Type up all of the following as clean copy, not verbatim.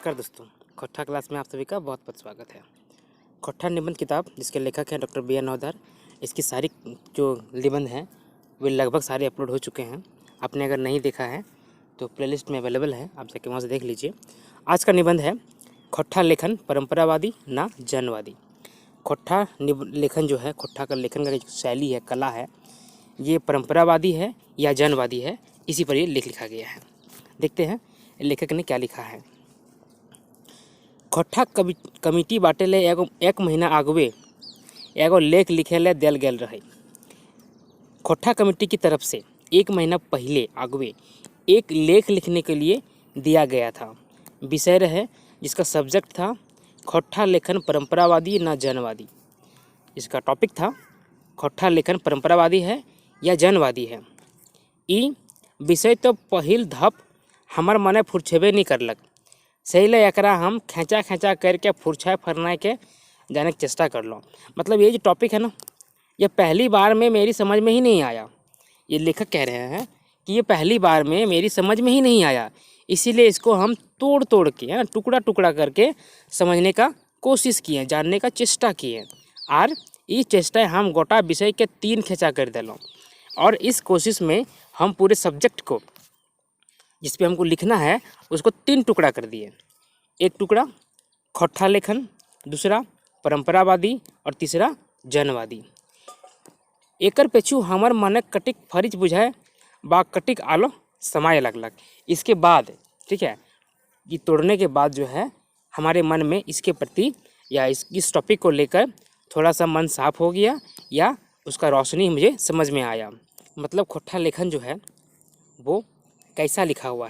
नमस्कार दोस्तों, खोट्ठा क्लास में आप सभी का बहुत बहुत स्वागत है। खोट्ठा निबंध किताब जिसके लेखक हैं डॉक्टर बी एन नौदार, इसकी सारी जो निबंध हैं वे लगभग सारे अपलोड हो चुके हैं। आपने अगर नहीं देखा है तो प्लेलिस्ट में अवेलेबल है, आप जाके वहाँ से देख लीजिए। आज का निबंध है खोट्ठा लेखन परंपरावादी ना जनवादी। खोट्ठा लेखन जो है, खोट्ठा का लेखन का जो शैली है, कला है, ये परंपरावादी है या जनवादी है, इसी पर ये लिखा गया है। देखते हैं लेखक ने क्या लिखा है। खोट्ठा कमिटी बाटेले एक महीना आगवे एगो लेख लिखेले देल गेल रहे। खोट्ठा कमेटी की तरफ से एक महीना पहले आगवे एक लेख लिखने के लिए दिया गया था। विषय रहे जिसका सब्जेक्ट था खोट्ठा लेखन परंपरावादी ना जनवादी। इसका टॉपिक था खोट्ठा लेखन परंपरावादी है या जनवादी है। ई विषय तो पहिल धप हमार मने फुरछेबे नहीं करलक, सही ले एकरा हम खैंचा करके फुरछाए फरनाए के जाने की चेष्टा कर लो। मतलब ये जो टॉपिक है ना, ये पहली बार में मेरी समझ में ही नहीं आया। ये लेखक कह रहे हैं कि ये पहली बार में मेरी समझ में ही नहीं आया, इसीलिए इसको हम तोड़ के, है ना, टुकड़ा टुकड़ा करके समझने का कोशिश किए, जानने का चेष्टा किए। और इस चेष्टा हम गोटा विषय के 3 खिंचा कर दिलों, और इस कोशिश में हम पूरे सब्जेक्ट को जिस पे हमको लिखना है उसको 3 टुकड़ा कर दिए। एक टुकड़ा खोट्ठा लेखन, दूसरा परंपरावादी और तीसरा जनवादी। एकर पेछू हमार मने कटिक फरिज बुझाए बा कटिक आलो समय लगलक। इसके बाद, ठीक है, ये तोड़ने के बाद जो है हमारे मन में इसके प्रति या इस टॉपिक को लेकर थोड़ा सा मन साफ हो गया, या उसका रोशनी मुझे समझ में आया। मतलब खोट्ठा लेखन जो है वो कैसा लिखा हुआ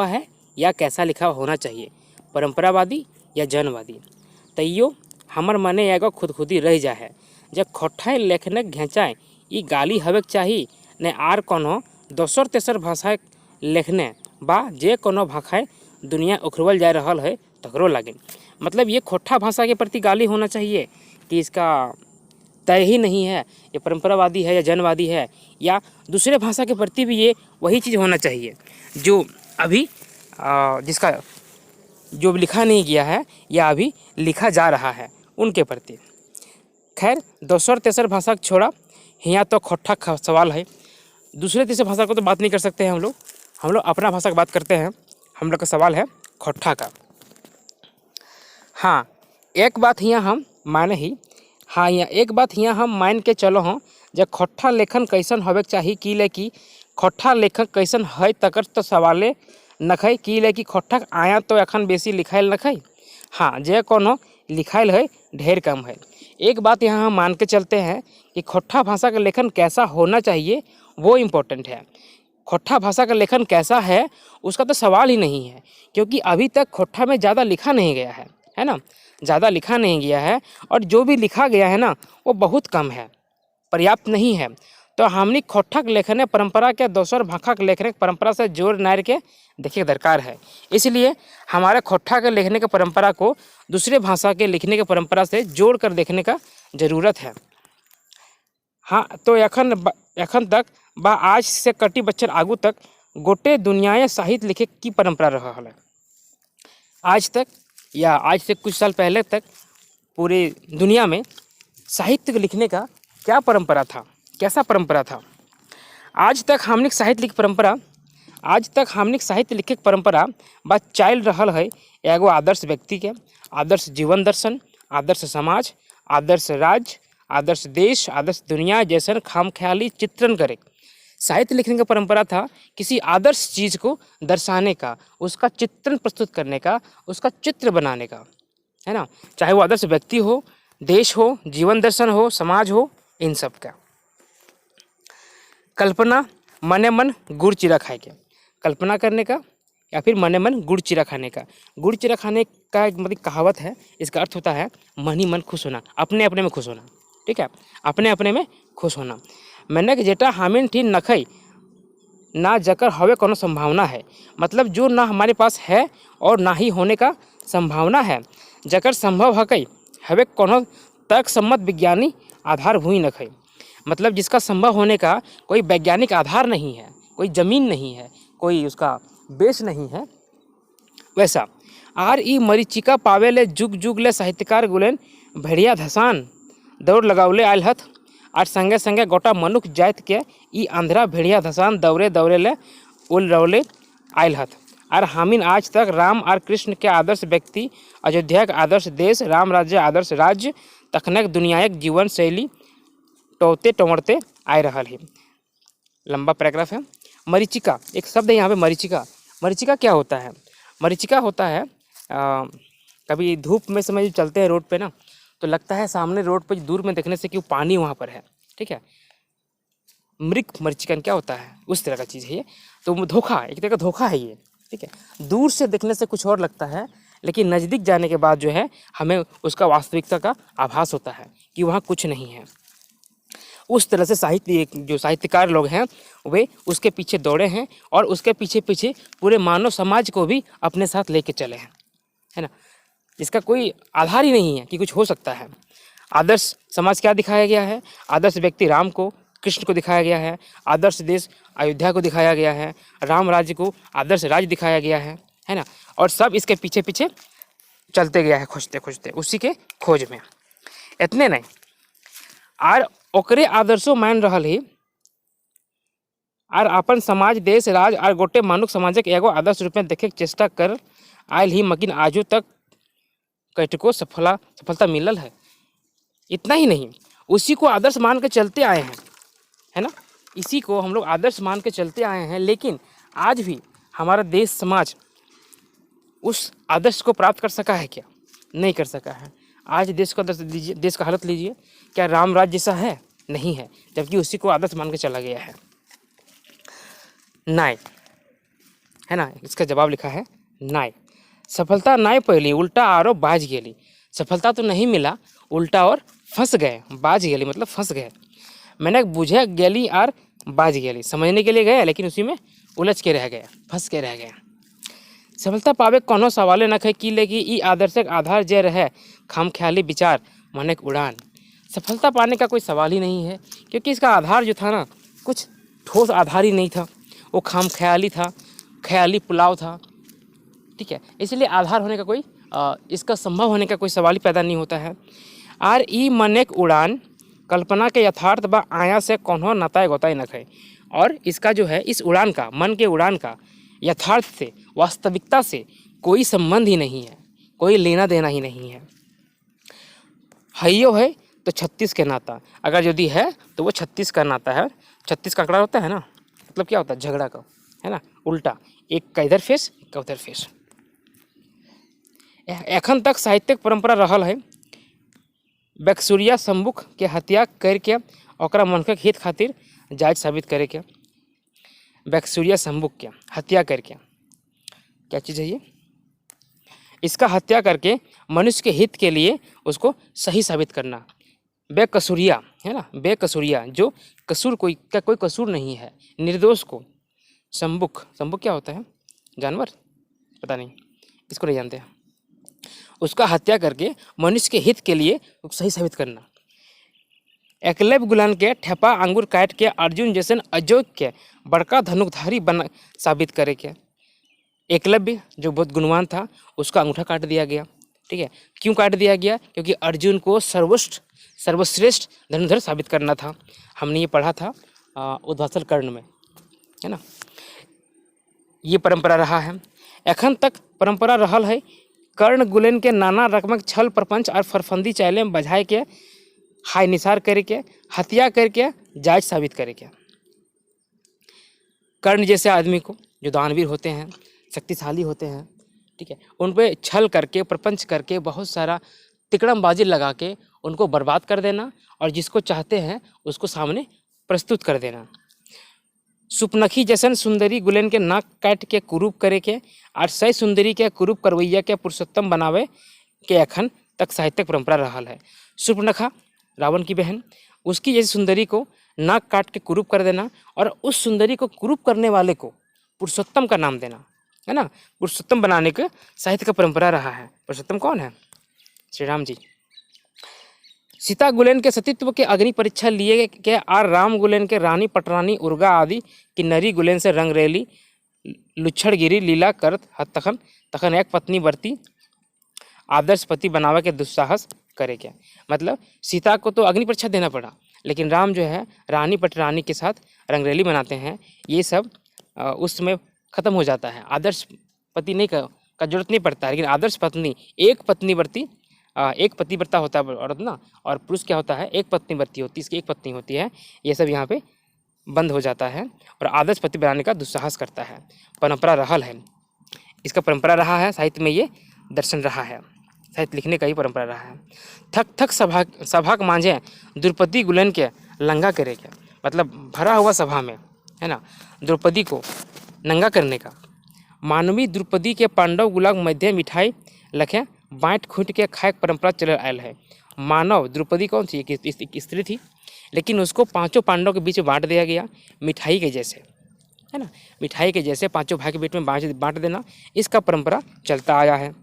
है, या कैसा लिखा होना चाहिए, परंपरावादी या जनवादी। तैयो हमर मने एगो खुदखुदी रह जा है, जब खोट्ठा लेखन घेंचाए ई गाली हवेक चाही ने आर कोनो दोसर तेसर भाषा लेखने बा जे कोनो भाषाएं दुनिया उखड़वल जा रहा है तकरो लागे। मतलब ये खोट्ठा भाषा के प्रति गाली होना चाहिए कि इसका तय ही नहीं है ये परंपरावादी है या जनवादी है, या दूसरे भाषा के प्रति भी ये वही चीज़ होना चाहिए जो अभी जिसका जो लिखा नहीं गया है या अभी लिखा जा रहा है उनके प्रति। खैर, दोसर तेसर भाषा छोड़ा, यहाँ तो खोट्ठा सवाल है। दूसरे तीसरे भाषा को तो बात नहीं कर सकते हैं हम लोग अपना भाषा की बात करते हैं। हम लोग का सवाल है खोट्ठा का। हाँ, एक बात यहाँ हम मान के चलो हों, जब खोट्ठा लेखन कैसन होवे चाहिए की ले कि खोट्ठा लेखक कैसन है तकर तो सवाले नखै की ले कि खोट्ठा आया तो अखन बेसी लिखाइल नखै। हाँ, जे कोनो लिखाइल है ढेर कम है। एक बात यहाँ हम मान के चलते हैं कि खोट्ठा भाषा का लेखन कैसा होना चाहिए वो इम्पोर्टेंट है। खोट्ठा भाषा का लेखन कैसा है उसका तो सवाल ही नहीं है, क्योंकि अभी तक खोट्ठा में ज़्यादा लिखा नहीं गया है ना, ज़्यादा लिखा नहीं गया है, और जो भी लिखा गया है ना वो बहुत कम है, पर्याप्त नहीं है। तो हमने खोट्ठा लेखन परंपरा के दोसर भाषा के लेखन परंपरा से जोड़ नार के देखिए दरकार है। इसलिए हमारे खोट्ठा के लिखने की परंपरा को दूसरे भाषा के लिखने की परंपरा से जोड़ कर देखने का ज़रूरत है। हाँ, तो एखन तक बा आज से कटी बच्चर आगू तक गोटे दुनियाए साहित्य लिखे की परंपरा रहा है। आज तक या आज से कुछ साल पहले तक पूरे दुनिया में साहित्य लिखने का क्या परंपरा था, कैसा परंपरा था। आज तक हमने साहित्य लिखे परंपरा बा चल रहा है एगो आदर्श व्यक्ति के, आदर्श जीवन दर्शन, आदर्श समाज, आदर्श राज्य, आदर्श देश, आदर्श दुनिया जैसन खामख्याली चित्रण करे। साहित्य लिखने का परंपरा था किसी आदर्श चीज़ को दर्शाने का, उसका चित्रण प्रस्तुत करने का, उसका चित्र बनाने का, है ना, चाहे वो आदर्श व्यक्ति हो, देश हो, जीवन दर्शन हो, समाज हो, इन सब का। कल्पना मने मन गुड़ चिरा खाए के, कल्पना करने का या फिर मने मन गुड़ चिरा खाने का। गुड़ चिरा खाने का एक मतलब कहावत है, इसका अर्थ होता है मन ही मन खुश होना, अपने अपने में खुश होना। ठीक है, अपने अपने में खुश होना। मैंने कि जेटा हामिन ठीक नखई ना जकर हवे कोनो संभावना है, मतलब जो ना हमारे पास है और ना ही होने का संभावना है, जकर संभव हकई हवे कोनो तर्क सम्मत विज्ञानी आधार भूमि नखई। मतलब जिसका संभव होने का कोई वैज्ञानिक आधार नहीं है, कोई ज़मीन नहीं है, कोई उसका बेस नहीं है, वैसा। आर ई मरीचिका पावेले जुग जुग ले साहित्यकार गुलेन भेड़िया धसान दौड़ लगावले आयल हथ। और संगे संगे गोटा मनुख जात के ई आंध्रा भेड़िया धसान दौड़े दौड़े ले उल रौले आयल हथ। और हमीन आज तक राम और कृष्ण के आदर्श व्यक्ति, अयोध्या के आदर्श देश, राम राज्य आदर्श राज्य तखनक दुनियायक जीवन शैली टोते टोमड़ते आए रहा है। लंबा पैराग्राफ है। मरीचिका एक शब्द है यहाँ पे, मरीचिका। मरीचिका क्या होता है? मरीचिका होता है कभी धूप में समय चलते हैं रोड पे ना, तो लगता है सामने रोड पे दूर में देखने से कि पानी वहाँ पर है, ठीक है। मृग मरीचिकन क्या होता है, उस तरह का चीज़ है ये। तो धोखा, एक तरह का धोखा है ये, ठीक है। दूर से देखने से कुछ और लगता है, लेकिन नज़दीक जाने के बाद जो है हमें उसका वास्तविकता का आभास होता है कि वहाँ कुछ नहीं है। उस तरह से साहित्य, जो साहित्यकार लोग हैं वे उसके पीछे दौड़े हैं और उसके पीछे पीछे पूरे मानव समाज को भी अपने साथ लेके चले हैं, है ना। इसका कोई आधार ही नहीं है कि कुछ हो सकता है। आदर्श समाज क्या दिखाया गया है? आदर्श व्यक्ति राम को, कृष्ण को दिखाया गया है। आदर्श देश अयोध्या को दिखाया गया है। राम राज्य को आदर्श राज्य दिखाया गया है ना। और सब इसके पीछे पीछे चलते गया है, खोजते खोजते, उसी के खोज में। इतने नहीं, आर ओकरे आदर्शों मान रहल ही आर अपन समाज, देश, राज और गोटे मानुक समाजक एगो आदर्श रूप में देखे के चेष्टा कर आयल ही, मकिन आजू तक कैटको सफलता मिलल है। इतना ही नहीं, उसी को आदर्श मान के चलते आए हैं, है ना। इसी को हम लोग आदर्श मान के चलते आए हैं, लेकिन आज भी हमारा देश समाज उस आदर्श को प्राप्त कर सका है क्या? नहीं कर सका है। आज देश का आदर्श लीजिए, देश का हालत लीजिए, क्या राम राज्य जैसा है? नहीं है, जबकि उसी को आदर्श मान के चला गया है। नाय, है ना, इसका जवाब लिखा है नाय। सफलता नाय पहली, उल्टा आरो बाज गेली। सफलता तो नहीं मिला, उल्टा और फंस गए। बाज गेली मतलब फंस गए। मैंने बुझे गेली और बाज गेली, समझने के लिए गए लेकिन उसी में उलझ के रह गए, फंस के रह गए। सफलता पावे कोनो सवाले न है कि लेगी ई आदर्शक आधार जे रहे खामख्याली विचार मनक उड़ान। सफलता पाने का कोई सवाल ही नहीं है, क्योंकि इसका आधार जो था ना, कुछ ठोस आधार ही नहीं था, वो खामख्याली था, ख्याली पुलाव था, ठीक है। इसलिए आधार होने का कोई इसका संभव होने का कोई सवाल ही पैदा नहीं होता है। आर ई मनेक उड़ान कल्पना के यथार्थ व आया से कौनो नताय गोताय न है। और इसका जो है, इस उड़ान का, मन के उड़ान का यथार्थ से, वास्तविकता से कोई संबंध ही नहीं है, कोई लेना देना ही नहीं है। हइयो है तो 36 के नाता, अगर यदि है तो वो 36 का नाता है। 36 का आंकड़ा होता है ना, मतलब क्या होता है? झगड़ा का, है ना, उल्टा, एक का इधर फेस, एक का उधर फेस। एखन तक साहित्यिक परंपरा रहल है बेकसूरिया सम्मुख के हत्या करके ओकरा मनक हित खातिर जायज साबित करे के। बेकसूरिया सम्मुख के हत्या करके, क्या चीज़ है ये? इसका हत्या करके मनुष्य के हित के लिए उसको सही साबित करना। बेकसूरिया, है ना, बेकसूरिया, जो कसूर कोई का कोई कसूर नहीं है, निर्दोष को। सम्मुख, सम्मुख क्या होता है? जानवर? पता नहीं, इसको नहीं जानते हैं। उसका हत्या करके मनुष्य के हित के लिए सही साबित करना। एकलव्य गुलान के ठेपा अंगूर काट के अर्जुन जैसन अजोग के बड़का धनुकधारी बना साबित करे के। एकलव्य जो बहुत गुणवान था, उसका अंगूठा काट दिया गया, ठीक है। क्यों काट दिया गया? क्योंकि अर्जुन को सर्वश्रेष्ठ धनुर्धर साबित करना था। हमने ये पढ़ा था उद्वासल कर्ण में, है ना। ये परंपरा रहा है, एखन तक परंपरा रहल है। कर्ण गुलेन के नाना रकमक छल प्रपंच और फरफंदी चाले में बजाय के हाय निसार करके हत्या करके जायज साबित करके। कर्ण जैसे आदमी को, जो दानवीर होते हैं, शक्तिशाली होते हैं, ठीक है, उन पे छल करके, प्रपंच करके, बहुत सारा तिकड़मबाजी लगा के उनको बर्बाद कर देना और जिसको चाहते हैं उसको सामने प्रस्तुत कर देना। सुपनखी जैसन सुंदरी गुलेन के नाक काट के कुरूप करे के और सही सुंदरी के कुरूप करवैया के पुरुषोत्तम बनावे के अखन तक साहित्यिक परंपरा रहा है। सुपनखा रावण की बहन, उसकी जैसी सुंदरी को नाक काट के कुरूप कर देना और उस सुंदरी को कुरूप करने वाले को पुरुषोत्तम का नाम देना, है ना। पुरुषोत्तम बनाने का साहित्य का परंपरा रहा है। पुरुषोत्तम कौन है? श्री राम जी। सीता गुलेन के सतीत्व के अग्नि परीक्षा लिए के और राम गुलेन के रानी पटरानी उर्गा आदि किन्नरी गुलेन से रंग रेली लुच्छड़गिरी लीला करत तखन तखन एक पत्नी बरती आदर्श पति बनावे के दुस्साहस करे क्या। मतलब सीता को तो अग्नि परीक्षा देना पड़ा, लेकिन राम जो है रानी पटरानी के साथ रंगरेली बनाते हैं। ये सब उस समय खत्म हो जाता है। आदर्श पति नहीं का जरूरत नहीं पड़ता है, लेकिन आदर्श पत्नी एक पतिव्रता होता है औरत ना, और पुरुष क्या होता है एक पत्नी व्रती होती है, इसकी एक पत्नी होती है। ये सब यहाँ पे बंद हो जाता है और आदर्श पति बनाने का दुस्साहस करता है। परंपरा रहल है, इसका परंपरा रहा है, साहित्य में ये दर्शन रहा है, साहित्य लिखने का ही परंपरा रहा है। थक थक सभा के मांझे द्रौपदी गुलन के लंगा करे क्या। मतलब भरा हुआ सभा में है ना द्रौपदी को नंगा करने का। मानवी द्रौपदी के पांडव गुलाग मध्य मिठाई लखे बाँट खूट के खाए परंपरा चल आयल है। मानव द्रौपदी कौन थी, एक स्त्री थी, लेकिन उसको पांचों पांडवों के बीच में बांट दिया गया मिठाई के जैसे, है ना, मिठाई के जैसे पांचों भाई के बीच में बांट देना, इसका परंपरा चलता आया है।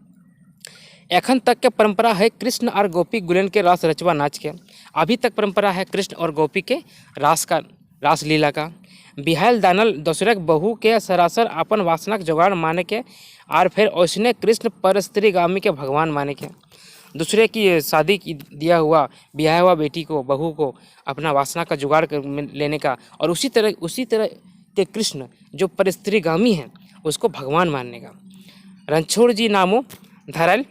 एखन तक के परंपरा है कृष्ण और गोपी गुलन के रास रचवा नाच के। अभी तक परंपरा है कृष्ण और गोपी के रास लीला का। बिहायल दानल दोसरक बहू के सरासर अपन वासना के जुगाड़ माने के, और फिर उसने कृष्ण पर स्त्रीगामी के भगवान माने के। दूसरे की शादी की दिया हुआ ब्याह हुआ बेटी को, बहू को अपना वासना का जुगाड़ लेने का, और उसी तरह के कृष्ण जो पर स्त्रीगामी हैं उसको भगवान मानने का। रणछोड़ जी नामो धरल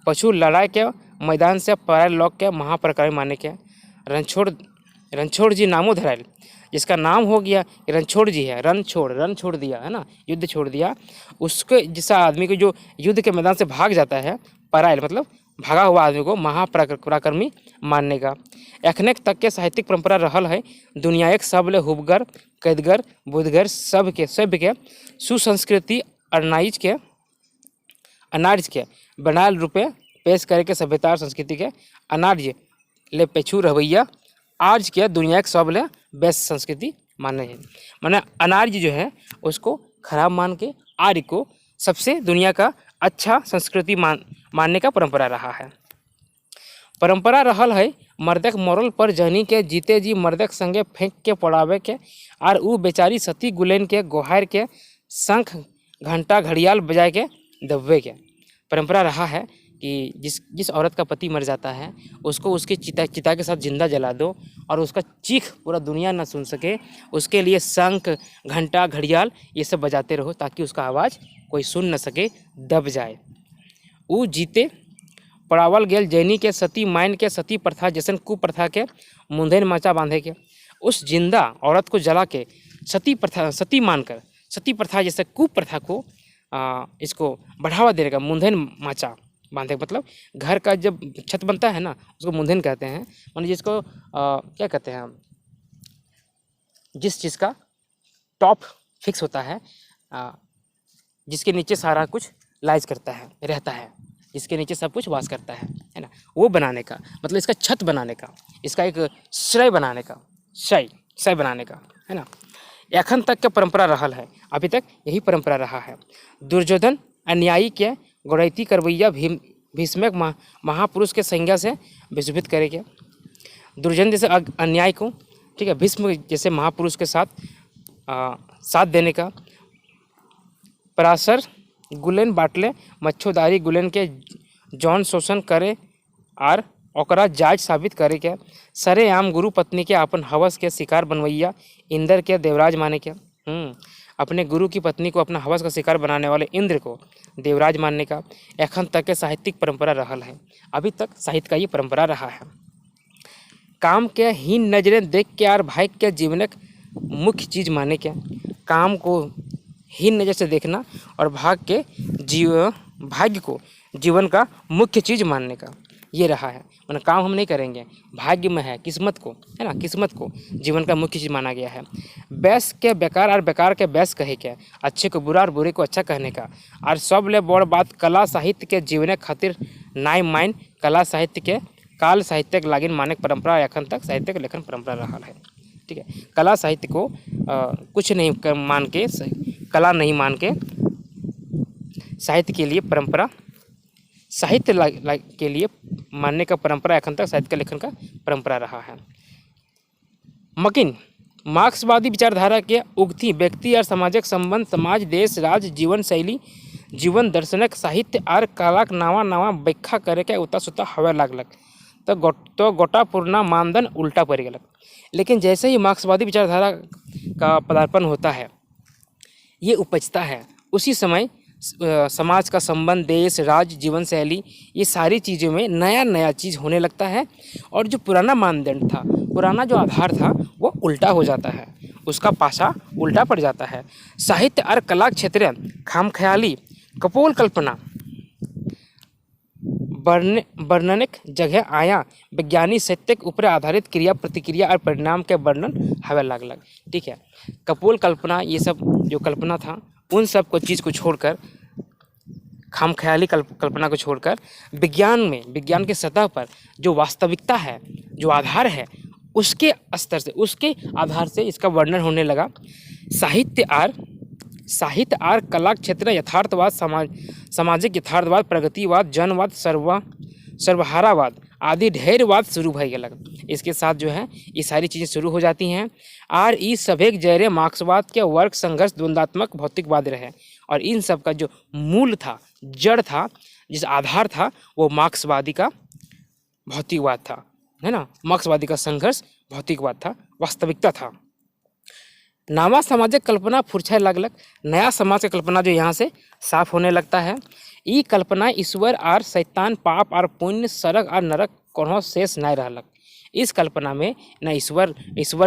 पशु लड़ाई के मैदान से पराय लोग के महाप्रकार माने के। रणछोड़ जी नामो धरायल, जिसका नाम हो गया रणछोड़ जी है, रन छोड़ दिया है ना, युद्ध छोड़ दिया। उसके जैसा आदमी को जो युद्ध के मैदान से भाग जाता है, परायल मतलब भागा हुआ आदमी को महापराक्रमी मानने का। एखने तक के साहित्यिक परंपरा रहल है। दुनिया एक सब ले हुबगर कैदगर बुधगर सब के सुसंस्कृति अनार्ज के बनायल रूपे पेश करे के सभ्यता और संस्कृति के अनार्य ले पेछू रवैया आज के दुनिया के सब ले बेस्ट संस्कृति माने हैं। माने अनार्य जो है उसको खराब मान के आर्य को सबसे दुनिया का अच्छा संस्कृति मानने का परंपरा रहा है। परंपरा रहल है मर्दक मरल पर जहनी के जीते जी मर्दक संगे फेंक के पड़ावे के, और ऊ बेचारी सती गुलेन के गोहार के शंख घंटा घड़ियाल बजाए के दबे के। परंपरा रहा है कि जिस औरत का पति मर जाता है उसको उसकी चिता के साथ जिंदा जला दो, और उसका चीख पूरा दुनिया ना सुन सके, उसके लिए शंख घंटा घड़ियाल ये सब बजाते रहो ताकि उसका आवाज़ कोई सुन न सके, दब जाए। ऊ जीते पड़ावल गेल जैनी के सती मायन के सती प्रथा जैसन कुप्रथा के मुंधेन माचा बांधे के। उस जिंदा औरत को जला के सती मानकर सती प्रथा जैसे कुप्रथा को इसको बढ़ावा देने का मुंधेन माचा बांधे। मतलब घर का जब छत बनता है ना उसको मुंधेन कहते हैं, मतलब जिसको क्या कहते हैं, जिस चीज़ का टॉप फिक्स होता है, जिसके नीचे सारा कुछ लाइज करता है रहता है, जिसके नीचे सब कुछ वास करता है ना, वो बनाने का मतलब इसका छत बनाने का, इसका एक श्रय बनाने का, श्रय बनाने का, है ना। एखन तक के परंपरा रहल है, अभी तक यही परंपरा रहा है। दुर्योधन अन्यायी के गौरैती करवैया भीष्मक महापुरुष के संज्ञा से विशुभित करेंगे। दुर्योधन जैसे अन्याय को, ठीक है, भीष्म जैसे महापुरुष के साथ देने का। पराशर गुलेन बाटले मच्छोदारी गुलेन के जौन शोषण करे और ओकरा जायज साबित करे के। सरेआम गुरु पत्नी के अपन हवस के शिकार बनवैया इंद्र के देवराज माने के। अपने गुरु की पत्नी को अपना हवस का शिकार बनाने वाले इंद्र को देवराज मानने का एखन तक के साहित्यिक परंपरा रहल है। अभी तक साहित्य का ये परंपरा रहा है। काम के हीन नजरें देख के और भाग्य के जीवन मुख्य चीज माने के। काम को हीन नज़र से देखना और भाग्य को जीवन का मुख्य चीज़ मानने का ये रहा है। मतलब काम हम नहीं करेंगे, भाग्य में है, किस्मत को, है ना, किस्मत को जीवन का मुख्य चीज़ माना गया है। बैस के बेकार और बेकार के बैस कहे के, अच्छे को बुरा और बुरे को अच्छा कहने का। और सब ले बड़ बात कला साहित्य के जीवन खातिर नाय माइन कला साहित्य के काल साहित्य लागिन माने परंपरा एखन तक साहित्य लेखन परंपरा रहा है। ठीक है, कला साहित्य को कुछ नहीं मान के, कला नहीं मान के साहित्य के लिए परंपरा, साहित्य के लिए मानने का परंपरा एखन तक साहित्य लेखन का परंपरा रहा है। मकिन मार्क्सवादी विचारधारा के उगती व्यक्ति और सामाजिक संबंध, समाज, देश, राज्य, जीवन शैली, जीवन दर्शनक, साहित्य और कलाक नवा नवा व्याख्या करे के उता सुता हवे लागलक। तो गोटा पूर्णा मानदंड उल्टा पड़ गलक। लेकिन जैसे ही मार्क्सवादी विचारधारा का पदार्पण होता है, ये उपजता है, उसी समय समाज का संबंध, देश, राज्य, जीवन शैली, ये सारी चीज़ों में नया नया चीज़ होने लगता है और जो पुराना मानदंड था, पुराना जो आधार था, वो उल्टा हो जाता है, उसका पासा उल्टा पड़ जाता है। साहित्य और कला क्षेत्र खामख्याली, कपोल कल्पना, वर्णनिक जगह आया, वैज्ञानिक सत्य के ऊपर आधारित क्रिया प्रतिक्रिया और परिणाम के वर्णन हवे लागलक। ठीक है, कपोल कल्पना, ये सब जो कल्पना था, उन सब को चीज़ को छोड़कर, खामख्याली कल्पना को छोड़कर विज्ञान के सतह पर जो वास्तविकता है, जो आधार है, उसके स्तर से, उसके आधार से इसका वर्णन होने लगा। साहित्य और कला क्षेत्र यथार्थवाद, सामाजिक यथार्थवाद, प्रगतिवाद, जनवाद, सर्वहारावाद आदि ढेर वाद शुरू भय गलक। इसके साथ जो है ये सारी चीज़ें शुरू हो जाती हैं और ये सभी जैरे मार्क्सवाद के वर्ग संघर्ष द्वंदात्मक भौतिकवाद रहे और इन सब का जो मूल था, जड़ था, जिस आधार था, वो मार्क्सवादी का भौतिकवाद था, है ना। मार्क्सवादी का संघर्ष भौतिकवाद था, वास्तविकता था। नवा सामाजिक कल्पना फुरछाए लगलक, नया समाज का कल्पना जो यहाँ से साफ होने लगता है। ये कल्पना ईश्वर और शैतान, पाप और पुण्य, स्वर्ग और नरक कोनो शेष नहीं रहलक। इस कल्पना में न ईश्वर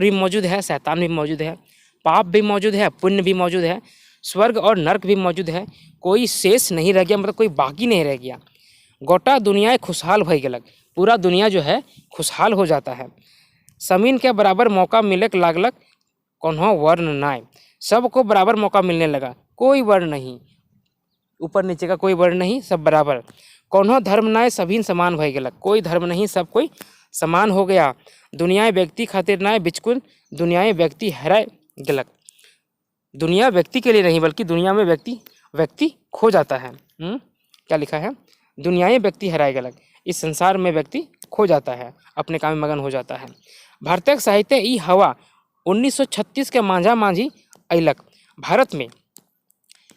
भी मौजूद है, शैतान भी मौजूद है, पाप भी मौजूद है, पुण्य भी मौजूद है, स्वर्ग और नरक भी मौजूद है। कोई शेष नहीं रह गया, मतलब कोई बाकी नहीं रह गया। गोटा दुनिया खुशहाल भई गलक, पूरा दुनिया जो है खुशहाल हो जाता है। जमीन के बराबर मौका मिले लागलक, कोनो वर्ण नाय, सबको बराबर मौका मिलने लगा, कोई वर्ण नहीं, ऊपर नीचे का कोई वर्ण नहीं, सब बराबर। कोनो धर्म नाय, सभी समान भई गलक, कोई धर्म नहीं, सब कोई समान हो गया। दुनिया व्यक्ति खातिर नाय, बिचकुल दुनिया व्यक्ति हराए गलक। दुनिया व्यक्ति के लिए नहीं, बल्कि दुनिया में व्यक्ति खो जाता है। क्या लिखा है? दुनिया व्यक्ति हराए गलक, इस संसार में व्यक्ति खो जाता है, अपने काम में मगन हो जाता है। भारतीय साहित्य ई हवा 1936 के मांझा मांझी अयलक। भारत में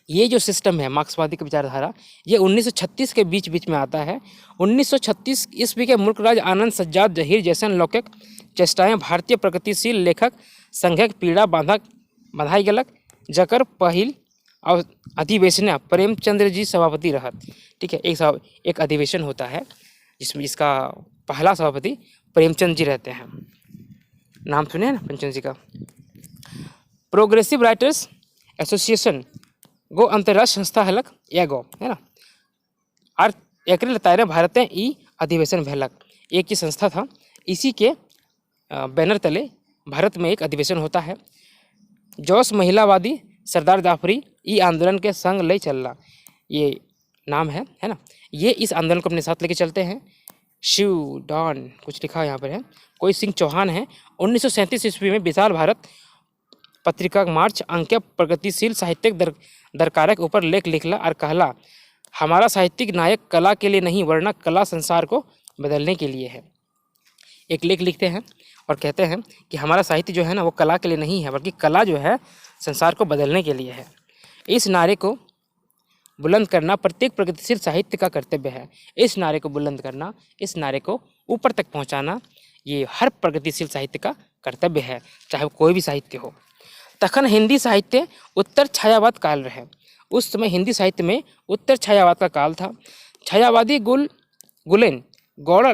ये जो सिस्टम है मार्क्सवादी की विचारधारा, ये 1936 के बीच में आता है। 1936 ईस्वी के मुल्कराज आनंद सज्जाद जहीर जैसन लौकिक चेष्टाएँ भारतीय प्रगतिशील लेखक संघक पीड़ा बांधाई गलक, जकर पहिल अधिवेशन प्रेमचंद्र जी सभापति रहत। ठीक है, एक अधिवेशन होता है जिसमें इसका पहला सभापति प्रेमचंद जी रहते हैं। नाम सुने हैं ना प्रेमचंद जी का। प्रोग्रेसिव राइटर्स एसोसिएशन गो अंतर्राष्ट्रीय संस्था हलक एगो, है ना। और एक तारे भारत में ई अधिवेशन भेलक, एक ही संस्था था, इसी के बैनर तले भारत में एक अधिवेशन होता है। जोश महिलावादी सरदार जाफरी ई आंदोलन के संग ले चलना, ये नाम है ना। ये इस आंदोलन को अपने साथ लेके चलते हैं। शिव डॉन कुछ लिखा यहाँ पर है, कोई सिंह चौहान है। 1937 ईस्वी में विशाल भारत पत्रिका मार्च अंक प्रगतिशील साहित्यिक दरकारक ऊपर लेख लिखला और कहला, हमारा साहित्यिक नायक कला के लिए नहीं वरना कला संसार को बदलने के लिए है। एक लेख लिखते हैं और कहते हैं कि हमारा साहित्य जो है ना, वो कला के लिए नहीं है, बल्कि कला जो है संसार को बदलने के लिए है। इस नारे को बुलंद करना प्रत्येक प्रगतिशील साहित्य का कर्तव्य है। इस नारे को बुलंद करना, इस नारे को ऊपर तक पहुंचाना, ये हर प्रगतिशील साहित्य का कर्तव्य है, चाहे वो कोई भी साहित्य हो। तखन हिंदी साहित्य उत्तर छायावाद काल रहे। उस समय हिंदी साहित्य में उत्तर छायावाद का काल था। छायावादी गुलेन गौड़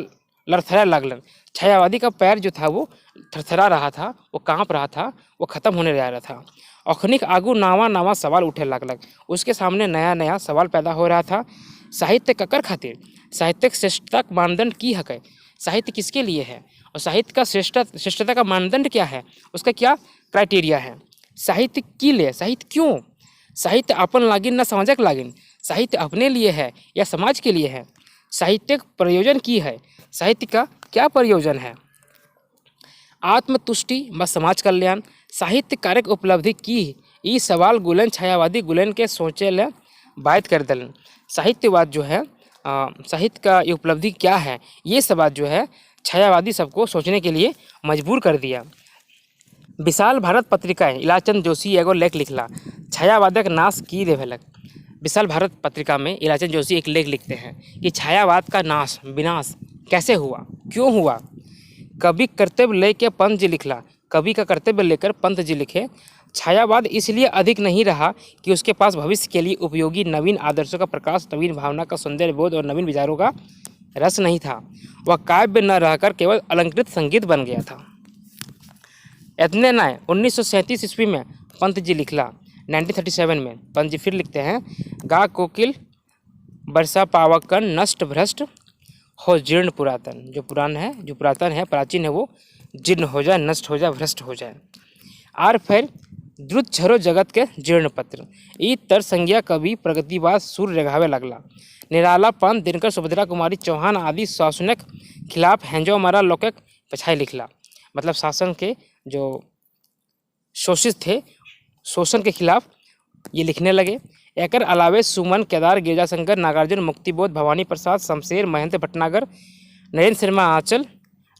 लड़थड़ा लागलन। छायावादी का पैर जो था वो थरथरा रहा था, वो काँप रहा था, वो खत्म होने जा रहा था। अखनिक आगू नावा सवाल उठे लागलक, उसके सामने नया नया सवाल पैदा हो रहा था। साहित्य ककर खातिर, साहित्यिक श्रेष्ठता का मानदंड की हक है, साहित्य किसके लिए है और साहित्य का श्रेष्ठता का मानदंड क्या है, उसका क्या क्राइटेरिया है। साहित्य की ले, साहित्य क्यों, साहित्य अपन लागिन ना समाजक लागिन, साहित्य अपने लिए है या समाज के लिए है। साहित्यिक प्रयोजन की है, साहित्य का क्या प्रयोजन है। आत्मतुष्टि व समाज कल्याण, साहित्य कारक उपलब्धि की, ये सवाल गुलेन छायावादी गुलेन के सोचे ले बात कर दलन। साहित्यवाद जो है, साहित्य का ये उपलब्धि क्या है, ये सब बात जो है छायावादी सबको सोचने के लिए मजबूर कर दिया। विशाल भारत पत्रिकाएं इलाचंद जोशी एगो लेख लिखला, छायावादक नाश की देवेलक। विशाल भारत पत्रिका में इलाचंद जोशी एक लेख लिखते हैं कि छायावाद का नाश विनाश कैसे हुआ, क्यों हुआ। कवि कर्तव्य लेके पंत जी लिखला, कवि का कर्तव्य लेकर पंत जी लिखे, छायावाद इसलिए अधिक नहीं रहा कि उसके पास भविष्य के लिए उपयोगी नवीन आदर्शों का प्रकाश, नवीन भावना का सौंदर्य बोध और नवीन विचारों का रस नहीं था। वह काव्य न रहकर केवल अलंकृत संगीत बन गया था। इतने न 1937 ईस्वी में पंत जी लिखला, 1937 में पंत जी फिर लिखते हैं, गा कोकिल वर्षा पावकन नष्ट भ्रष्ट हो जीर्ण पुरातन। जो पुरातन है प्राचीन है वो जीर्ण हो जाए, नष्ट हो जाए, भ्रष्ट हो जाए। आर फिर द्रुत झरो जगत के जीर्ण पत्र ई तर संज्ञा कवि प्रगतिवाद सूर रेघावे लगला। निराला पंत दिनकर सुभद्रा कुमारी चौहान आदि शासनक खिलाफ हैंजो मारा लोकक पछाई लिखला। मतलब शासन के जो शोषित थे, शोषण के खिलाफ ये लिखने लगे। एकर अलावे सुमन केदार गिरजाशंकर नागार्जुन मुक्तिबोध भवानी प्रसाद शमशेर महेंद्र भटनागर नरेंद्र शर्मा आंचल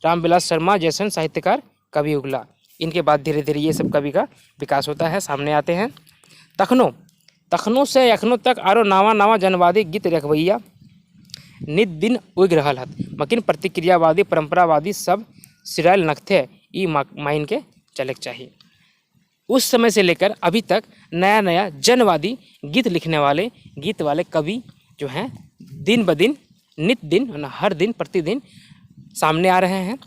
रामविलास शर्मा जैसन साहित्यकार कवि उगला। इनके बाद धीरे धीरे ये सब कवि का विकास होता है, सामने आते हैं। तखनों से अखनों तक आरो नावा जनवादी गीत रखवैया नित दिन उग रहल हत, मकिन प्रतिक्रियावादी परंपरावादी सब सिरायल नखथे ई माइन के चले चाहिए। उस समय से लेकर अभी तक नया नया जनवादी गीत वाले कवि जो हैं दिन ब दिन नित दिन हर दिन प्रतिदिन सामने आ रहे हैं।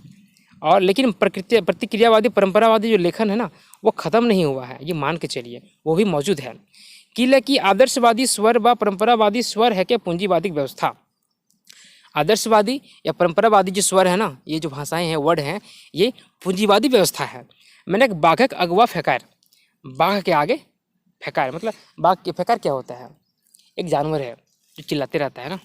और लेकिन प्रतिक्रियावादी परंपरावादी जो लेखन है ना वो ख़त्म नहीं हुआ है, ये मान के चलिए, वो भी मौजूद है। किले की आदर्शवादी स्वर व परंपरावादी स्वर है कि पूंजीवादी व्यवस्था। आदर्शवादी या परंपरावादी जो स्वर है ना, ये जो भाषाएं हैं, वर्ड हैं, ये पूंजीवादी व्यवस्था है। मैंने एक बाघक अगवा फेकार, बाघ के आगे फेकार, मतलब बाघ के फेकार क्या होता है, एक जानवर है जो चिल्लाते रहता है ना।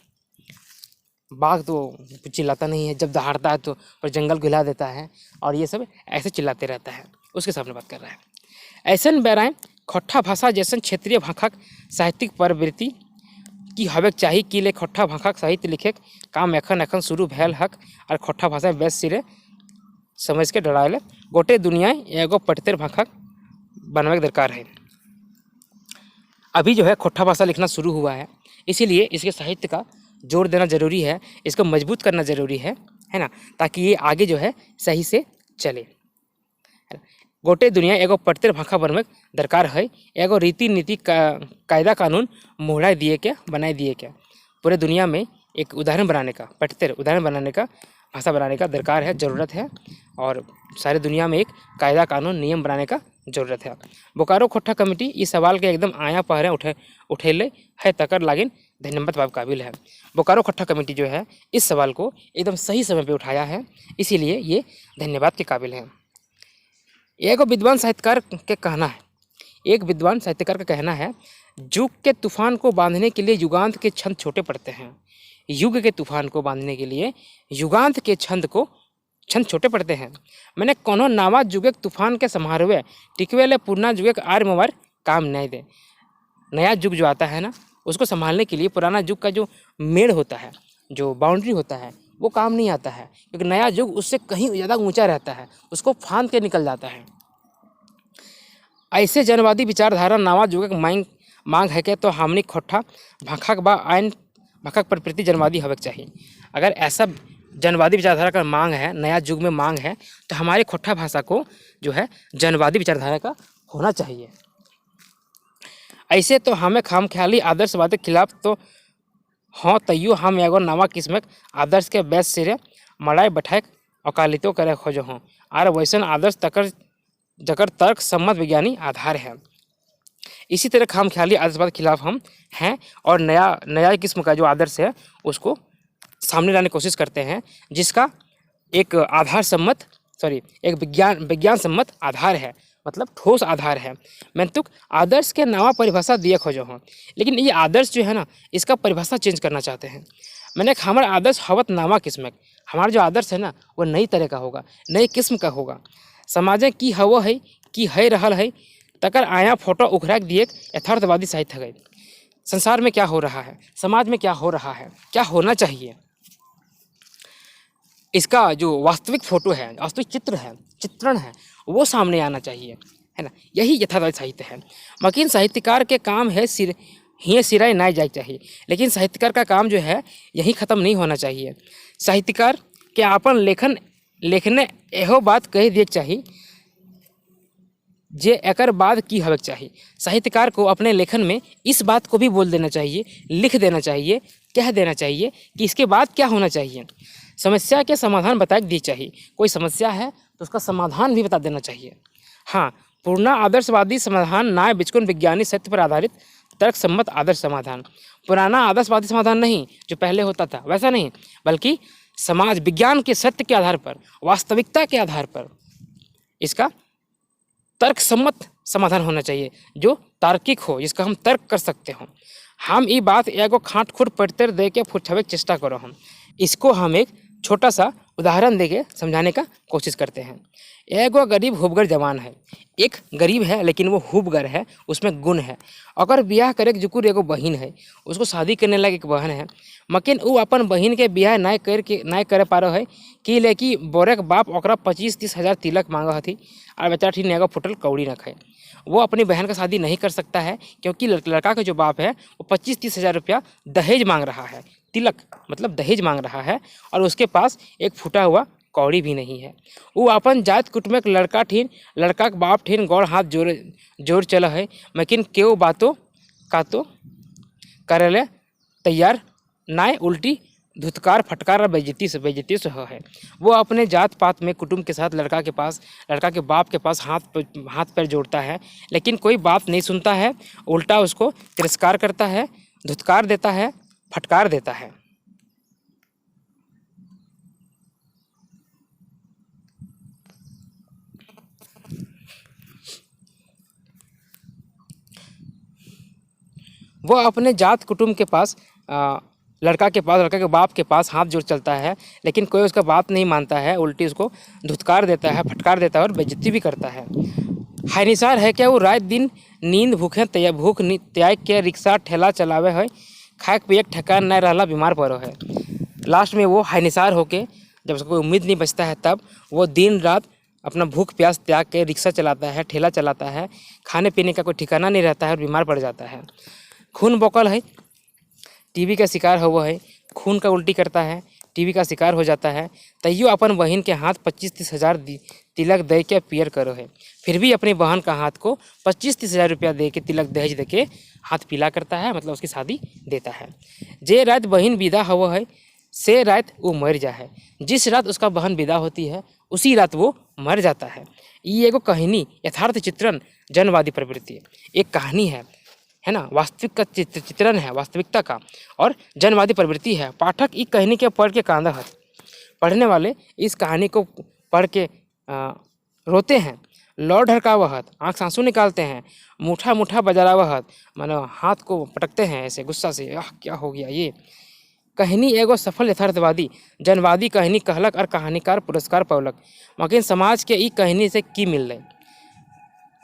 बाघ तो चिल्लाता नहीं है, जब दहाड़ता है तो पर जंगल को हिला देता है, और ये सब ऐसे चिल्लाते रहता है, उसके सामने बात कर रहा है। ऐसन बेराएं खोट्ठा भाषा जैसन क्षेत्रीय भाषाक साहित्यिक प्रवृत्ति की हवेक चाही कि ले खोट्ठा भाषाक साहित्य लिखे काम एखन शुरू भैल हक और खोट्ठा भाषा बेस सिरे समझ के डराएले गोटे दुनिया एगो पटतेर भाषा बनवे के दरकार है। अभी जो है खोट्ठा भाषा लिखना शुरू हुआ है, इसीलिए इसके साहित्य का जोर देना जरूरी है, इसको मजबूत करना जरूरी है ना, ताकि ये आगे जो है सही से चले। गोटे दुनिया एगो पटतेर भाषा बनवे दरकार है, एगो रीति नीति कायदा कानून मोहड़ा दिए के बनाए दिए के पूरे दुनिया में एक उदाहरण बनाने का, पटतेर उदाहरण बनाने का, भाषा बनाने का दरकार है, ज़रूरत है। और सारे दुनिया में एक कायदा कानून नियम बनाने का ज़रूरत है। बोकारो खोट्ठा कमेटी इस सवाल के एकदम आया पहरे उठेले है तकर लागिन धन्यवाद पावे काबिल है। बोकारो खोट्ठा कमेटी जो है इस सवाल को एकदम सही समय पे उठाया है, इसीलिए ये धन्यवाद के काबिल है। एक विद्वान साहित्यकार के कहना है, एक विद्वान साहित्यकार का कहना है, युग के तूफान को बांधने के लिए युगांत के छंद छोटे पड़ते हैं। युग के तूफान को बांधने के लिए युगांत के छंद छोटे पड़ते हैं। मैंने कोनो नावा जुगे तूफान के समारोह टिकवेले पुराना युग आर मोबार काम नहीं दे। नया युग जो आता है ना, उसको संभालने के लिए पुराना युग का जो मेड़ होता है, जो बाउंड्री होता है, वो काम नहीं आता है, क्योंकि नया युग उससे कहीं ज़्यादा ऊंचा रहता है, उसको फांद के निकल जाता है। ऐसे जनवादी विचारधारा नवा युग मांग है कि तो हमनी खोट्ठा भाखक बा आयन भाखक पर प्रति जनवादी हवक चाहिए। अगर ऐसा जनवादी विचारधारा का मांग है, नया युग में मांग है, तो हमारे खोट्ठा भाषा को जो है जनवादी विचारधारा का होना चाहिए। ऐसे तो हमें खाम ख्याली आदर्शवाद के खिलाफ तो हाँ तैयो हम एगो नवा किस्म आदर्श के बेस सिरे मड़ाई बैठाए अकालितो करे खोजो हों और वैसन आदर्श जकर तर्क सम्मत विज्ञानी आधार है। इसी तरह खाम ख्याली आदर्शवाद के खिलाफ हम हैं और नया किस्म का जो आदर्श है उसको सामने लाने की कोशिश करते हैं, जिसका एक एक विज्ञान सम्मत आधार है, मतलब ठोस आधार है। मैं तो आदर्श के नवा परिभाषा दिए खोजो हूँ, लेकिन ये आदर्श जो है ना, इसका परिभाषा चेंज करना चाहते हैं। मैंने हमारा आदर्श हवत नावा किस्म, हमारा जो आदर्श है ना वो नई तरह का होगा, नई किस्म का होगा। समाज की हवो है कि है रहल है तकर आया फोटो उखरा दिए यथार्थवादी साहित्य है। संसार में क्या हो रहा है, समाज में क्या हो रहा है, क्या होना चाहिए, इसका जो वास्तविक फोटो है, वास्तविक चित्र है, चित्रण है, वो सामने आना चाहिए, है ना। यही यथार्थ साहित्य है। मकीन साहित्यकार के काम है हिये सिराय ना जाए चाहिए, लेकिन साहित्यकार का काम जो है यही ख़त्म नहीं होना चाहिए। साहित्यकार के अपन लेखने एहो बात कह दिए चाहिए जे एकर बाद की हवक चाहिए। साहित्यकार को अपने लेखन में इस बात को भी बोल देना चाहिए, लिख देना चाहिए, कह देना चाहिए कि इसके बाद क्या होना चाहिए। समस्या के समाधान बता दिए चाहिए। कोई समस्या है तो उसका समाधान भी बता देना चाहिए। हाँ, पूर्ण आदर्शवादी समाधान ना बिचकुन विज्ञानी सत्य पर आधारित तर्क सम्मत आदर्श समाधान। पुराना आदर्शवादी समाधान नहीं जो पहले होता था, वैसा नहीं, बल्कि समाज विज्ञान के सत्य के आधार पर, वास्तविकता के आधार पर इसका तर्क सम्मत समाधान होना चाहिए, जो तार्किक हो, जिसका हम तर्क कर सकते हो। हम ये बात एगो खाट खुट पढ़ते दे के फुटवे चेष्टा करो। हम इसको हम एक छोटा सा उदाहरण दे के समझाने का कोशिश करते हैं। एगो गरीब हुबगर जवान है, एक गरीब है लेकिन वो हुबगर है, उसमें गुण है। अगर ब्याह करे जुकुर एगो बहन है, उसको शादी करने लगे एक बहन है, मकिन वो अपन बहन के ब्याह नहीं करे पा रहा है कि लेकि बोरे के बाप ओकरा 25-30 हज़ार तिलक मांगा हथी और बेचारा ठीक एगो फुटल कौड़ी न खाए। वो अपनी बहन का शादी नहीं कर सकता है क्योंकि लड़का का जो बाप है वो 25-30 हज़ार रुपया दहेज मांग रहा है, तिलक मतलब दहेज मांग रहा है, और उसके पास एक फूटा हुआ कौड़ी भी नहीं है। वो अपन जात कुटुंब के लड़का के बाप ठीन गौड़ हाथ जोड़ चला है, लेकिन केव बातों का तो करे तैयार नाय, उल्टी धुतकार फटकार और बेइज्जती से है। वो अपने जात पात में कुटुंब के साथ लड़का के बाप के पास हाथ पैर जोड़ता है, लेकिन कोई बात नहीं सुनता है, उल्टा उसको तिरस्कार करता है, धुतकार देता है, फटकार देता है। वो अपने जात कुटुंब के पास लड़का के बाप के पास हाथ जोड़ चलता है, लेकिन कोई उसका बात नहीं मानता है, उल्टी उसको धुतकार देता है, फटकार देता है और बेइज्जती भी करता है। हानिसार है क्या वो रात दिन नींद भूख त्याग के रिक्शा ठेला चलावे है, खाए पिए ठेकान नहीं रहला, बीमार पड़ो है। लास्ट में वो हानिसार होके जब उसको कोई उम्मीद नहीं बचता है, तब वो दिन रात अपना भूख प्यास त्याग के रिक्शा चलाता है, ठेला चलाता है, खाने पीने का कोई ठिकाना नहीं रहता है और बीमार पड़ जाता है। खून बोकल है, टीबी का शिकार हुआ है, खून का उल्टी करता है, टीबी का शिकार हो जाता है, तैयो अपन बहन के हाथ 25-30 हज़ार तिलक दे के पियर करो है। फिर भी अपनी बहन का हाथ को 25-30 हज़ार रुपया दे के तिलक दहेज दे के हाथ पीला करता है, मतलब उसकी शादी देता है। जे रात बहन विदा हुआ है से रात वो मर जा है। जिस रात उसका बहन विदा होती है उसी रात वो मर जाता है। ये एगो कहानी, यथार्थ चित्रण, जनवादी प्रवृत्ति, एक कहानी है ना, वास्तविक का चित्रण है वास्तविकता का, और जनवादी प्रवृत्ति है। पाठक इस कहानी के पढ़ के कांदा है, पढ़ने वाले इस कहानी को पढ़ के रोते हैं, लौ ढड़कावहत, आँख से आंसू निकालते हैं, मुठा बजारावहत, मानो हाथ को पटकते हैं ऐसे गुस्सा से, क्या हो गया ये। कहानी एगो सफल यथार्थवादी जनवादी कहानी कहलक और कहानीकार पुरस्कार पौलक। मगर समाज के ई कहानी से की मिल रही,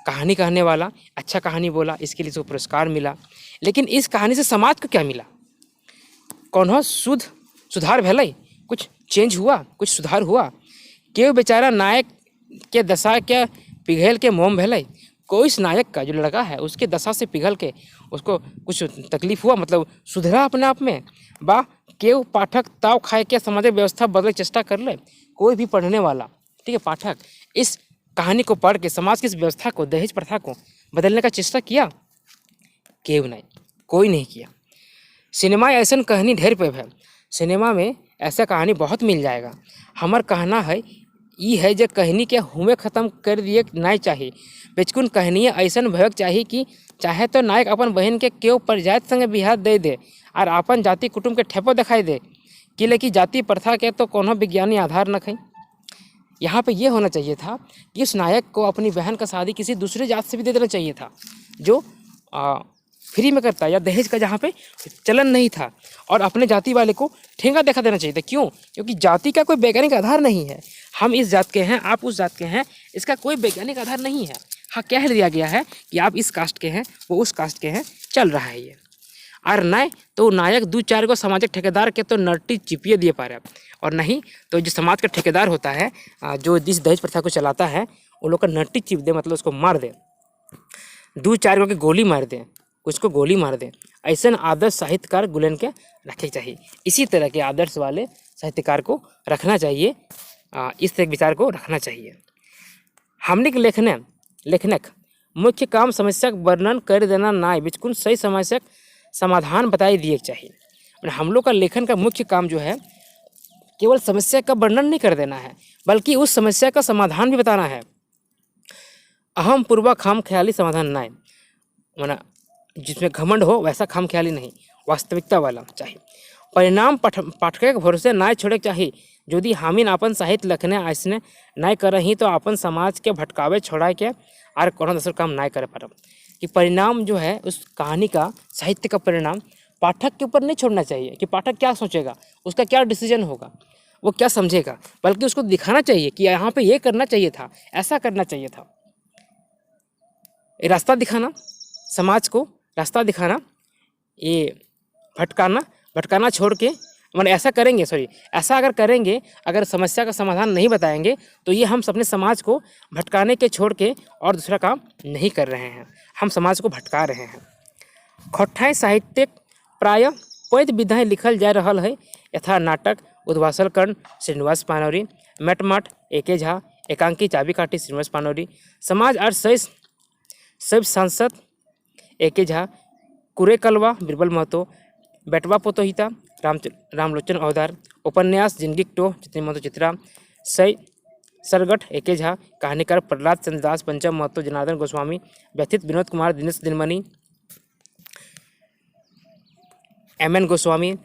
कहानी कहने वाला अच्छा कहानी बोला, इसके लिए उसको पुरस्कार मिला, लेकिन इस कहानी से समाज को क्या मिला? कौन सुधार भले, कुछ चेंज हुआ, कुछ सुधार हुआ? क्यों बेचारा नायक के दशा के पिघल के मोम भले? कोई इस नायक का जो लड़का है उसके दशा से पिघल के उसको कुछ तकलीफ हुआ, मतलब सुधरा अपने आप में? बा क्यों पाठक ताव खाए के सामाजिक व्यवस्था बदले चेष्टा कर ले? कोई भी पढ़ने वाला, ठीक है, पाठक इस कहानी को पढ़ के समाज की इस व्यवस्था को, दहेज प्रथा को बदलने का चेष्टा किया? क्यों नहीं, कोई नहीं किया। सिनेमा ऐसा कहानी ढेर पे है, सिनेमा में ऐसा कहानी बहुत मिल जाएगा। हमार कहना है ये है जो कहानी के हुए ख़त्म कर दिए नहीं चाहिए। बेचकुन कहानियाँ ऐसा भयक चाहिए कि चाहे तो नायक अपन बहन के क्यों परजात संगे बिहार दे दे और अपन जाति कुटुंब के ठेपो दिखाई दे कि लेकिन जाति प्रथा के तो कोनो विज्ञानी आधार न खई। यहाँ पे ये होना चाहिए था कि उस नायक को अपनी बहन का शादी किसी दूसरे जात से भी दे देना चाहिए था जो फ्री में करता, या दहेज का जहाँ पे चलन नहीं था, और अपने जाति वाले को ठेंगा देखा देना चाहिए था। क्यों? क्योंकि जाति का कोई वैज्ञानिक आधार नहीं है। हम इस जात के हैं, आप उस जात के हैं, इसका कोई वैज्ञानिक आधार नहीं है। हाँ, कह दिया गया है कि आप इस कास्ट के हैं, वो उस कास्ट के हैं, चल रहा है ये। और नहीं तो नायक दो चार गो सामाजिक ठेकेदार के तो नट्टी चिपिए दिए पा रहे, और नहीं तो जो समाज का ठेकेदार होता है जो इस दहेज प्रथा को चलाता है उन लोग का नट्टी चिप दे, मतलब उसको मार दे, दो चार गो के गोली मार दे, उसको गोली मार दे। ऐसा आदर्श साहित्यकार गुलेन के रखे चाहिए। इसी तरह के आदर्श वाले साहित्यकार को रखना चाहिए, इस तरह के विचार को रखना चाहिए। हमने के लेखनक मुख्य काम समस्या का वर्णन कर देना ना, बिल्कुल सही समस्या समाधान बताई दिए चाहिए। हम लोग का लेखन का मुख्य काम जो है केवल समस्या का वर्णन नहीं कर देना है, बल्कि उस समस्या का समाधान भी बताना है। अहम पूर्वक खाम ख्याली समाधान ना, माना जिसमें घमंड हो वैसा खाम ख्याली नहीं, वास्तविकता वाला चाहिए। परिणाम पाठक के भरोसे ना छोड़े चाहिए। यदि हमीन अपन साहित्य लिखने ऐसने नहीं कर रही तो अपन समाज के भटकावे छोड़ा के और कोनो दूसरा काम नहीं कर पा रहा। कि परिणाम जो है उस कहानी का, साहित्य का परिणाम पाठक के ऊपर नहीं छोड़ना चाहिए कि पाठक क्या सोचेगा, उसका क्या डिसीजन होगा, वो क्या समझेगा, बल्कि उसको दिखाना चाहिए कि यहाँ पे ये करना चाहिए था, ऐसा करना चाहिए था। रास्ता दिखाना, समाज को रास्ता दिखाना, ये भटकाना छोड़ के, मैंने ऐसा करेंगे, ऐसा अगर करेंगे, अगर समस्या का समाधान नहीं बताएंगे तो ये हम अपने समाज को भटकाने के छोड़ के और दूसरा काम नहीं कर रहे हैं, हम समाज को भटका रहे हैं। खोट्ठाई साहित्य प्राय पैद विधाएँ लिखल जा रहा है, यथा नाटक उद्वासल कर्ण श्रीनिवास पानौरी, मेटमाट एके झा, एकांकी चाबी काटी श्रीनिवास पानौरी, समाज और सब सांसद एके झा, कुरे कलवा बिरबल महतो, बेटवा पोतोहिता रामलोचन अवधार, उपन्यास जिंदगी चित्री महतो चित्रा, सई सरगठ एके झा, कहानीकार प्रहलाद चंद्र दास, पंचम महतो, जनार्दन गोस्वामी, व्यथित विनोद कुमार, दिनेश दिनमणि, एम.एन. गोस्वामी,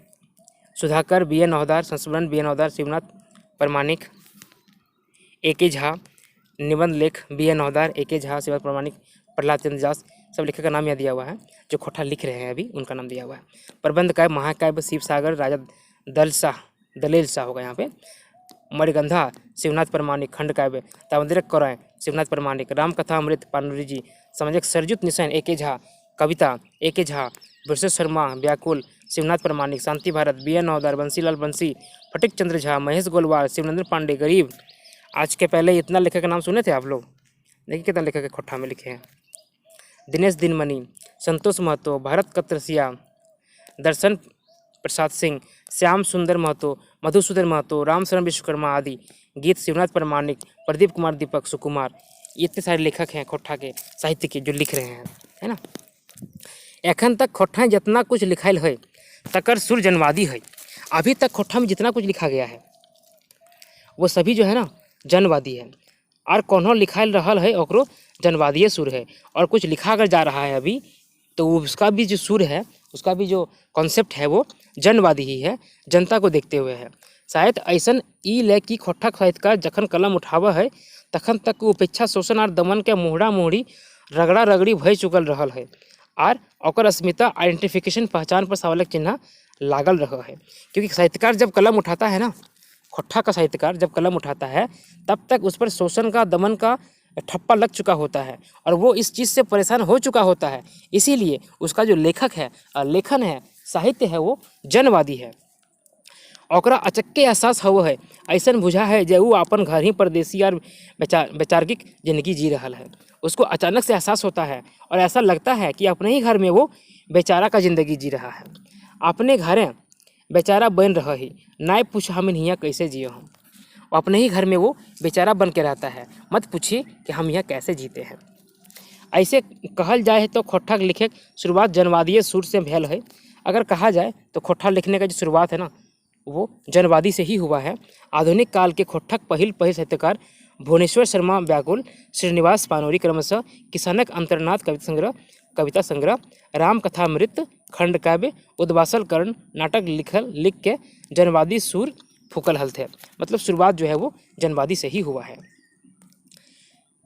सुधाकर बी.एन. हवदार, संस्मरण बी.एन. हवदार, शिवनाथ प्रमाणिक एके झा, निबंध लेख बी.एन. हवदार, एके झा, शिवनाथ प्रमाणिक, प्रहलाद चंद्र दास, सब लेखक का नाम यहाँ दिया हुआ है। जो खोट्ठा लिख रहे हैं अभी उनका नाम दिया हुआ है। प्रबंध काव्य महाकाव्य शिव सागर राजा दलेल शाह होगा यहाँ पे, मणिगंधा शिवनाथ प्रमाणिक, खंड काव्य तामद्रिक कौराय शिवनाथ प्रमाणिक, रामकथा अमृत पानुरी जी, समझक सरजुत निशान एके झा, कविता एके झा, विश्वेश शर्मा व्याकुल शिवनाथ प्रमाणिक, शांति भारत बी.एन. हवदार, बंसीलाल बंसी, फटिक चंद्र झा, महेश गोलवार, शिवनंदन पांडे, गरीब। आज के पहले इतना लेखक का नाम सुने थे आप लोग? देखिए कितना लेखक खोट्ठा में लिखे हैं। दिनेश दिनमणि, संतोष महतो, भरत कत्रसिया, दर्शन प्रसाद सिंह, श्याम सुंदर महतो, मधुसूदन महतो, रामशरण विश्वकर्मा आदि, गीत शिवनाथ प्रमाणिक, प्रदीप कुमार दीपक सुकुमार, ये इतने सारे लेखक हैं खोट्ठा के साहित्य के जो लिख रहे हैं, है ना। एखन तक खोट्ठा जितना कुछ लिखाइल है तकर सुर जनवादी है। अभी तक खोट्ठा में जितना कुछ लिखा गया है वो सभी जो है ना जनवादी है, और कोनो लिखाइल रहल है ओकरो जनवादीय सुर है, और कुछ लिखा अगर जा रहा है अभी तो उसका भी जो सुर है, उसका भी जो कॉन्सेप्ट है वो जनवादी ही है, जनता को देखते हुए है। शायद ऐसा ई ले कि खोट्ठा साहित्यकार जखन कलम उठावा है तखन तक उपेक्षा शोषण और दमन के मोहड़ा मोहड़ी रगड़ा रगड़ी भय चुकल रहल है, और ओकर अस्मिता आइडेंटिफिकेशन पहचान पर सवाल चिन्ह लागल रहा है। क्योंकि साहित्यकार जब कलम उठाता है ना, खोट्ठा का साहित्यकार जब कलम उठाता है तब तक उस पर शोषण का, दमन का ठप्पा लग चुका होता है, और वो इस चीज़ से परेशान हो चुका होता है। इसीलिए उसका जो लेखक है, लेखन है, साहित्य है, वो जनवादी है। ओकरा अचक्के एहसास हो है, ऐसा बुझा है जे वो अपन घर ही परदेसी और बेचारगिक जिंदगी जी रहा है। उसको अचानक से एहसास होता है और ऐसा लगता है कि अपने ही घर में वो बेचारा का ज़िंदगी जी रहा है, अपने घरें बेचारा बन रहा ही, ना पूछ हम यहाँ कैसे जिए हम। अपने ही घर में वो बेचारा बन के रहता है, मत पूछिए कि हम यहाँ कैसे जीते हैं। ऐसे कहल जाए तो खोट्ठा लिखे शुरुआत जनवादीय सुर से भेल है। अगर कहा जाए तो खोट्ठा लिखने का जो शुरुआत है ना वो जनवादी से ही हुआ है। आधुनिक काल के खोट्ठक पहिल साहित्यकार भुवनेश्वर शर्मा व्याकुल, श्रीनिवास पानौरी क्रमशः किसानक अंतरनाथ कविता संग्रह, राम कथामृत, खंड काव्य, उद्वासल कर्ण नाटक लिख के जनवादी सुर फूकल हल थे। मतलब शुरुआत जो है वो जनवादी से ही हुआ है।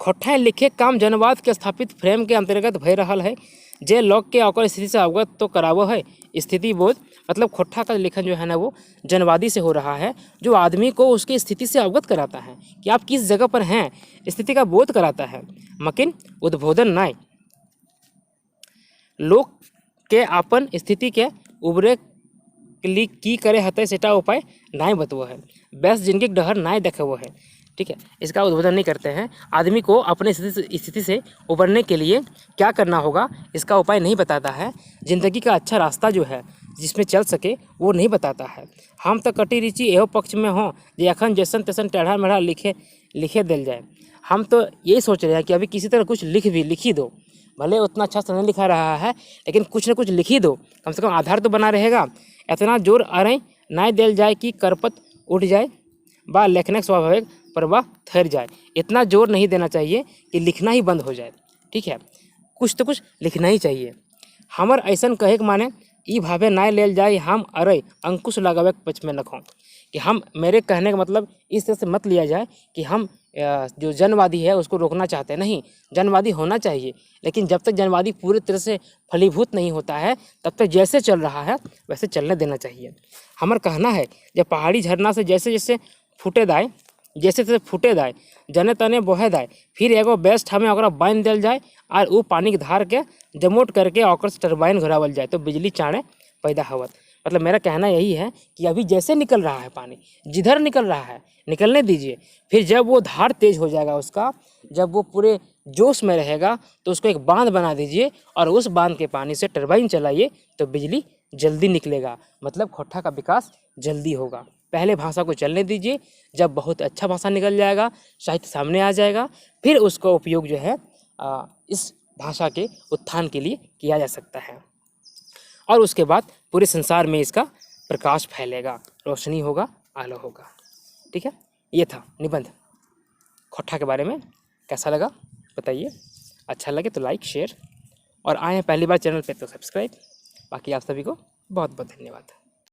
खोट्ठा लिखे काम जनवाद के स्थापित फ्रेम के अंतर्गत भय रहा है, जे लोग के ओकर स्थिति से अवगत तो करावो है। स्थिति बोध मतलब खोट्ठा का लेखन जो है ना वो जनवादी से हो रहा है, जो आदमी को उसकी स्थिति से अवगत कराता है कि आप किस जगह पर हैं, स्थिति का बोध कराता है, मकिन उद्बोधन नाय। लोक के अपन स्थिति के उबरे की करे हते सेटा उपाय नाय बतवो है। बेस जिनके डहर नाय देखे वो है। ठीक है, इसका उद्बोधन नहीं करते हैं। आदमी को अपने स्थिति से उबरने के लिए क्या करना होगा इसका उपाय नहीं बताता है। जिंदगी का अच्छा रास्ता जो है जिसमें चल सके वो नहीं बताता है। हम तो कटी रिची एहो पक्ष में हों जे अखन जैसन तैसन टेढ़ा मेढ़ा लिखे दिल जाए। हम तो यही सोच रहे हैं कि अभी किसी तरह कुछ लिखी दो, भले उतना अच्छा से नहीं लिखा रहा है लेकिन कुछ न कुछ लिख ही दो, कम से कम आधार तो बना रहेगा। इतना जोर अरे ना दिल जाए कि करपत उठ जाए बा लेखने स्वाभाविक प्रवाह ठहर जाए। इतना जोर नहीं देना चाहिए कि लिखना ही बंद हो जाए। ठीक है, कुछ तो कुछ लिखना ही चाहिए। हमर ऐसा कहे के माने ई भावे ना लेल जाए हम अरे अंकुश लगावे के पक्ष में नखों कि हम, मेरे कहने का मतलब इस तरह से मत लिया जाए कि हम जो जनवादी है उसको रोकना चाहते हैं। नहीं, जनवादी होना चाहिए, लेकिन जब तक जनवादी पूरी तरह से फलीभूत नहीं होता है तब तक जैसे चल रहा है वैसे चलने देना चाहिए। हमारा कहना है जब पहाड़ी झरना से जैसे जैसे फूटे दाए जने तने बहे दाए, फिर एगो बेस्ट हमें ओकरा बांध दिल जाए और वो पानी के धार के जमोट करके ओकर से टरबाइन घुरावल जाए तो बिजली चाणे पैदा होवत। मतलब मेरा कहना यही है कि अभी जैसे निकल रहा है पानी, जिधर निकल रहा है निकलने दीजिए। फिर जब वो धार तेज हो जाएगा उसका, जब वो पूरे जोश में रहेगा तो उसको एक बांध बना दीजिए और उस बांध के पानी से टरबाइन चलाइए तो बिजली जल्दी निकलेगा। मतलब खोट्टा का विकास जल्दी होगा। पहले भाषा को चलने दीजिए, जब बहुत अच्छा भाषा निकल जाएगा, साहित्य सामने आ जाएगा, फिर उसका उपयोग जो है इस भाषा के उत्थान के लिए किया जा सकता है और उसके बाद पूरे संसार में इसका प्रकाश फैलेगा, रोशनी होगा, आलो होगा। ठीक है, ये था निबंध खोट्टा के बारे में। कैसा लगा बताइए, अच्छा लगे तो लाइक शेयर और आए हैं पहली बार चैनल पे तो सब्सक्राइब। बाकी आप सभी को बहुत बहुत धन्यवाद।